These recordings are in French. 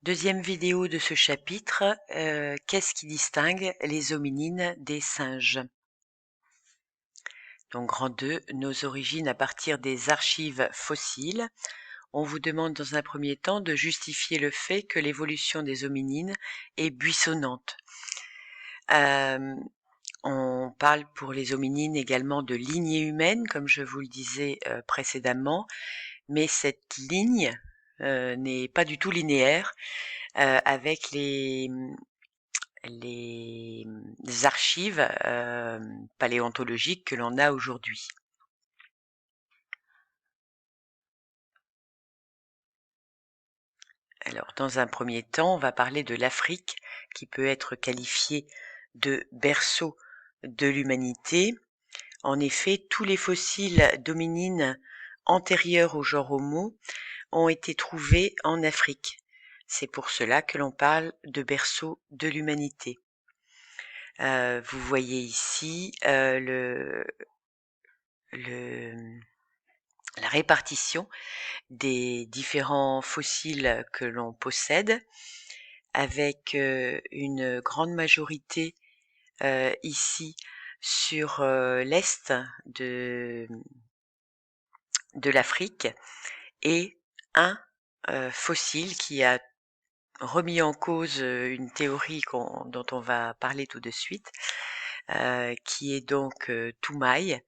Deuxième vidéo de ce chapitre, qu'est-ce qui distingue les hominines des singes? Donc grand 2, nos origines à partir des archives fossiles. On vous demande dans un premier temps de justifier le fait que l'évolution des hominines est buissonnante. On parle pour les hominines également de lignée humaine, comme je vous le disais précédemment, mais cette ligne n'est pas du tout linéaire avec les archives paléontologiques que l'on a aujourd'hui. Alors, dans un premier temps, on va parler de l'Afrique, qui peut être qualifiée de berceau de l'humanité. En effet, tous les fossiles d'hominines antérieurs au genre Homo ont été trouvés en Afrique. C'est pour cela que l'on parle de berceau de l'humanité. Vous voyez ici la répartition des différents fossiles que l'on possède, avec une grande majorité ici sur l'est de l'Afrique et un fossile qui a remis en cause une théorie dont on va parler tout de suite, qui est donc Toumaï,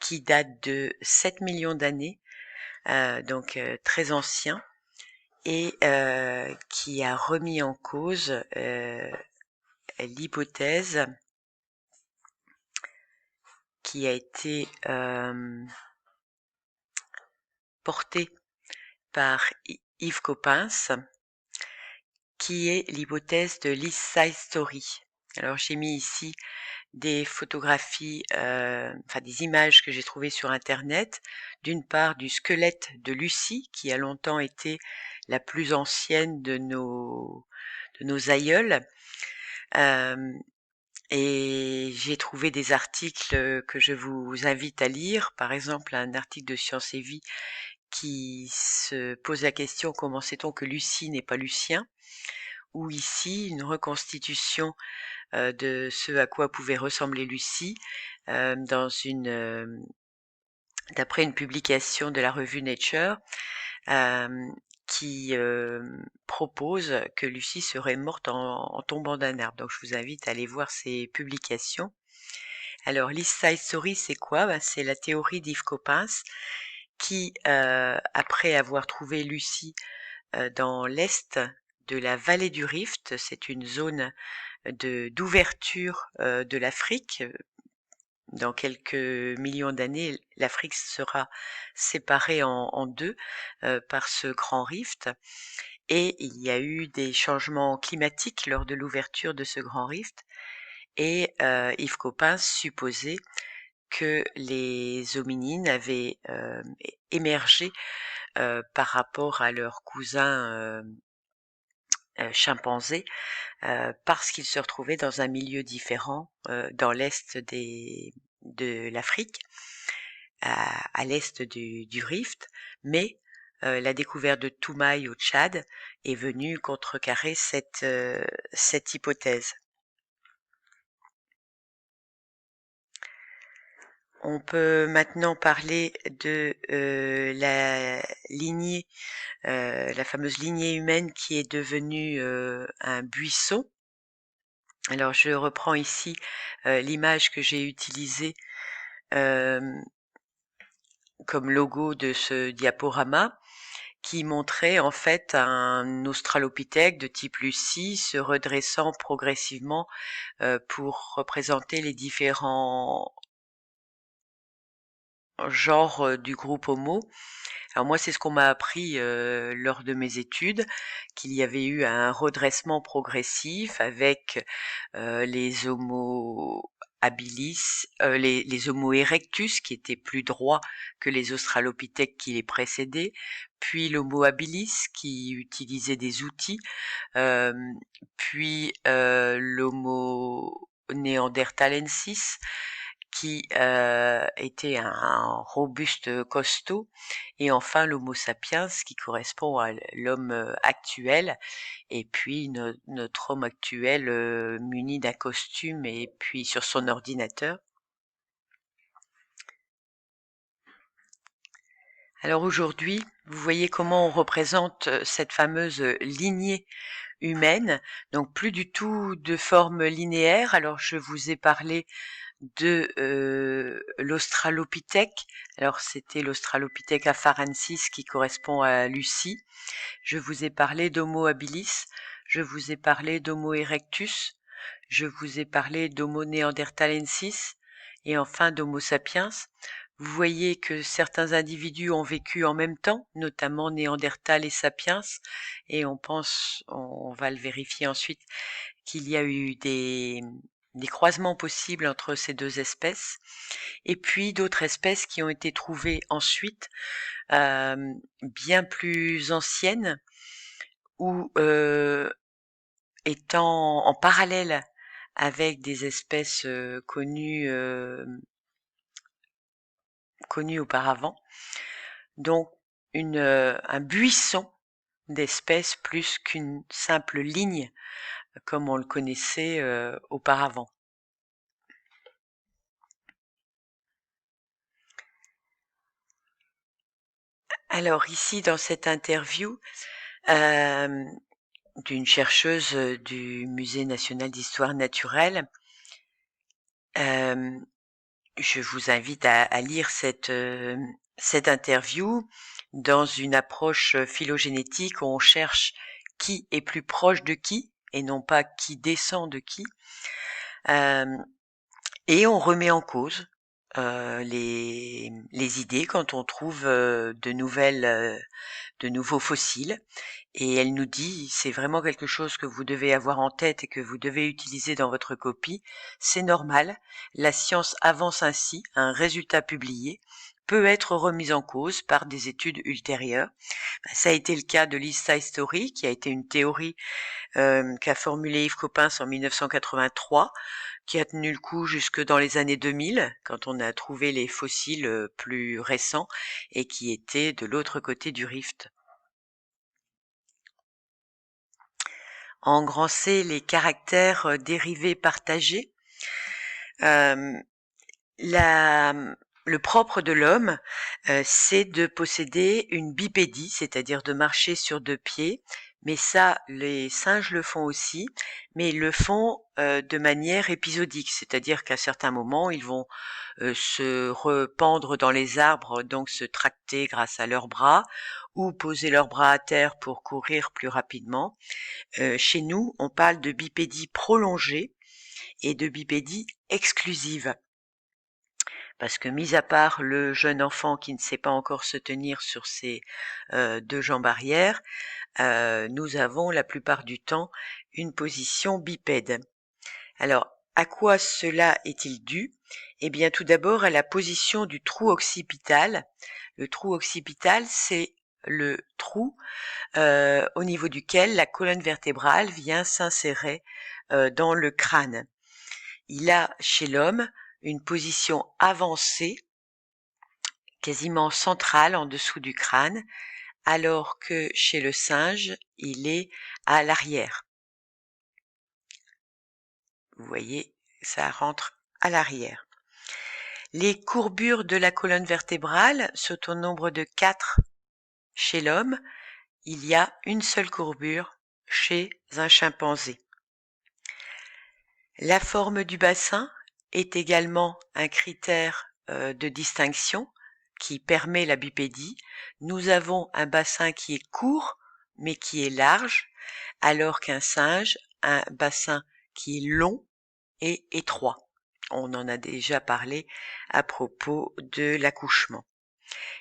qui date de 7 millions d'années, donc très ancien, et qui a remis en cause l'hypothèse qui a été portée par Yves Coppens, qui est l'hypothèse de l'East Side Story. Alors j'ai mis ici des photographies, des images que j'ai trouvées sur internet, d'une part du squelette de Lucie, qui a longtemps été la plus ancienne de nos aïeuls, et j'ai trouvé des articles que je vous invite à lire, par exemple un article de Science et Vie qui se pose la question: comment sait-on que Lucie n'est pas Lucien? Ou ici une reconstitution de ce à quoi pouvait ressembler Lucie d'après une publication de la revue Nature qui propose que Lucie serait morte en tombant d'un arbre. Donc je vous invite à aller voir ces publications. Alors l'East Side Story, c'est quoi? C'est la théorie d'Yves Coppens qui, après avoir trouvé Lucie dans l'est de la vallée du Rift, c'est une zone d'ouverture de l'Afrique. Dans quelques millions d'années, l'Afrique sera séparée en deux par ce grand rift, et il y a eu des changements climatiques lors de l'ouverture de ce grand rift, et Yves Coppens supposait que les hominines avaient émergé par rapport à leurs cousins chimpanzés, parce qu'ils se retrouvaient dans un milieu différent dans l'est de l'Afrique, à l'est du Rift, mais la découverte de Toumaï au Tchad est venue contrecarrer cette hypothèse. On peut maintenant parler de la lignée, la fameuse lignée humaine qui est devenue un buisson. Alors je reprends ici l'image que j'ai utilisée comme logo de ce diaporama, qui montrait en fait un australopithèque de type Lucie se redressant progressivement pour représenter les différents genres du groupe Homo. Alors moi, c'est ce qu'on m'a appris lors de mes études, qu'il y avait eu un redressement progressif avec les Homo habilis, les Homo erectus qui étaient plus droits que les australopithèques qui les précédaient, puis l'Homo habilis qui utilisait des outils, puis l'Homo neanderthalensis qui était un robuste costaud, et enfin l'Homo sapiens qui correspond à l'homme actuel, et puis notre homme actuel muni d'un costume et puis sur son ordinateur. Alors aujourd'hui, vous voyez comment on représente cette fameuse lignée humaine, donc plus du tout de forme linéaire. Alors je vous ai parlé de l'Australopithèque. Alors c'était l'Australopithèque afarensis qui correspond à Lucie. Je vous ai parlé d'Homo habilis. Je vous ai parlé d'Homo erectus. Je vous ai parlé d'Homo neanderthalensis et enfin d'Homo sapiens. Vous voyez que certains individus ont vécu en même temps, notamment Néandertal et Sapiens, et on va le vérifier ensuite, qu'il y a eu des croisements possibles entre ces deux espèces, et puis d'autres espèces qui ont été trouvées ensuite, bien plus anciennes, ou étant en parallèle avec des espèces connues auparavant. Donc un buisson d'espèces plus qu'une simple ligne comme on le connaissait auparavant. Alors ici dans cette interview d'une chercheuse du Musée national d'histoire naturelle, je vous invite à lire cette interview dans une approche phylogénétique où on cherche qui est plus proche de qui et non pas qui descend de qui, et on remet en cause les idées quand on trouve de nouveaux fossiles. Et elle nous dit, c'est vraiment quelque chose que vous devez avoir en tête et que vous devez utiliser dans votre copie. C'est normal, la science avance ainsi, un résultat publié peut être remis en cause par des études ultérieures. Ça a été le cas de l'East Side Story, qui a été une théorie qu'a formulée Yves Coppens en 1983, qui a tenu le coup jusque dans les années 2000, quand on a trouvé les fossiles plus récents et qui étaient de l'autre côté du rift. En grand C, les caractères dérivés partagés. Le propre de l'homme, c'est de posséder une bipédie, c'est-à-dire de marcher sur deux pieds. Mais ça, les singes le font aussi, mais ils le font de manière épisodique, c'est-à-dire qu'à certains moments, ils vont se rependre dans les arbres, donc se tracter grâce à leurs bras, ou poser leurs bras à terre pour courir plus rapidement. Chez nous, on parle de bipédie prolongée et de bipédie exclusive. Parce que mis à part le jeune enfant qui ne sait pas encore se tenir sur ses deux jambes arrière, nous avons la plupart du temps une position bipède. Alors, à quoi cela est-il dû? Eh bien, tout d'abord à la position du trou occipital. Le trou occipital, c'est le trou au niveau duquel la colonne vertébrale vient s'insérer dans le crâne. Il a chez l'homme une position avancée, quasiment centrale en dessous du crâne, alors que chez le singe, il est à l'arrière. Vous voyez, ça rentre à l'arrière. Les courbures de la colonne vertébrale sont au nombre de 4 chez l'homme. Il y a une seule courbure chez un chimpanzé. La forme du bassin est également un critère de distinction qui permet la bipédie. Nous avons un bassin qui est court mais qui est large, alors qu'un singe a un bassin qui est long et étroit. On en a déjà parlé à propos de l'accouchement.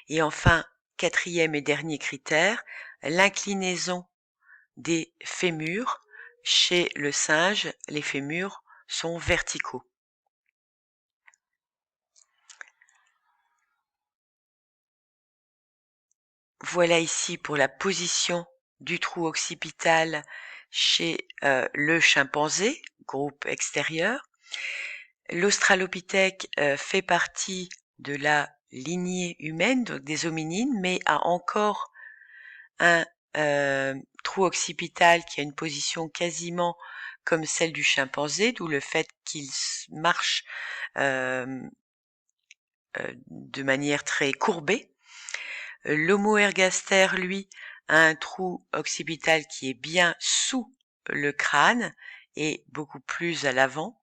Et enfin, quatrième et dernier critère, l'inclinaison des fémurs. Chez le singe, les fémurs sont verticaux. Voilà ici pour la position du trou occipital chez le chimpanzé, groupe extérieur. L'Australopithèque fait partie de la lignée humaine, donc des hominines, mais a encore un trou occipital qui a une position quasiment comme celle du chimpanzé, d'où le fait qu'il marche de manière très courbée. L'Homo ergaster, lui, a un trou occipital qui est bien sous le crâne et beaucoup plus à l'avant,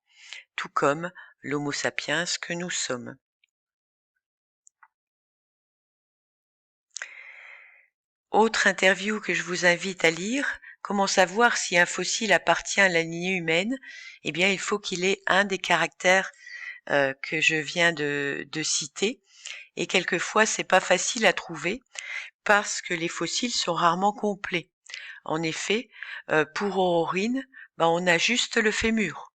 tout comme l'Homo sapiens que nous sommes. Autre interview que je vous invite à lire, comment savoir si un fossile appartient à la lignée humaine? Eh bien, il faut qu'il ait un des caractères que je viens de citer, et quelquefois c'est pas facile à trouver parce que les fossiles sont rarement complets. En effet, pour Aurorine, on a juste le fémur.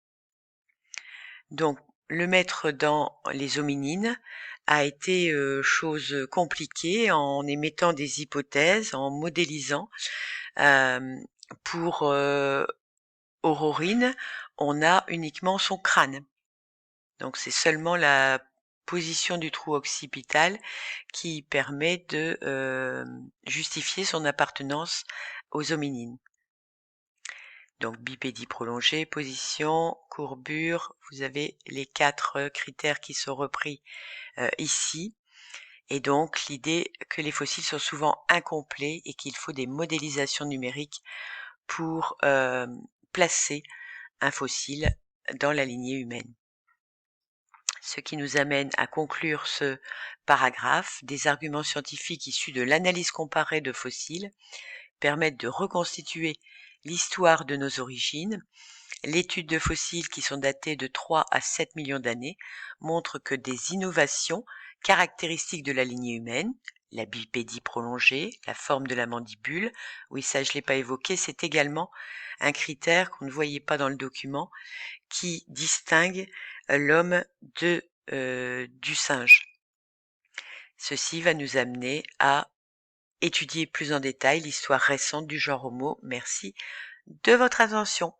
Donc, le mettre dans les hominines a été chose compliquée en émettant des hypothèses, en modélisant. Pour Aurorine, on a uniquement son crâne. Donc, c'est seulement la position du trou occipital qui permet de justifier son appartenance aux hominines. Donc bipédie prolongée, position, courbure, vous avez les 4 critères qui sont repris ici. Et donc l'idée que les fossiles sont souvent incomplets et qu'il faut des modélisations numériques pour placer un fossile dans la lignée humaine. Ce qui nous amène à conclure ce paragraphe. Des arguments scientifiques issus de l'analyse comparée de fossiles permettent de reconstituer l'histoire de nos origines. L'étude de fossiles qui sont datés de 3 à 7 millions d'années montre que des innovations caractéristiques de la lignée humaine, la bipédie prolongée, la forme de la mandibule, oui ça je ne l'ai pas évoqué, c'est également un critère qu'on ne voyait pas dans le document qui distingue l'homme du singe. Ceci va nous amener à étudier plus en détail l'histoire récente du genre Homo. Merci de votre attention.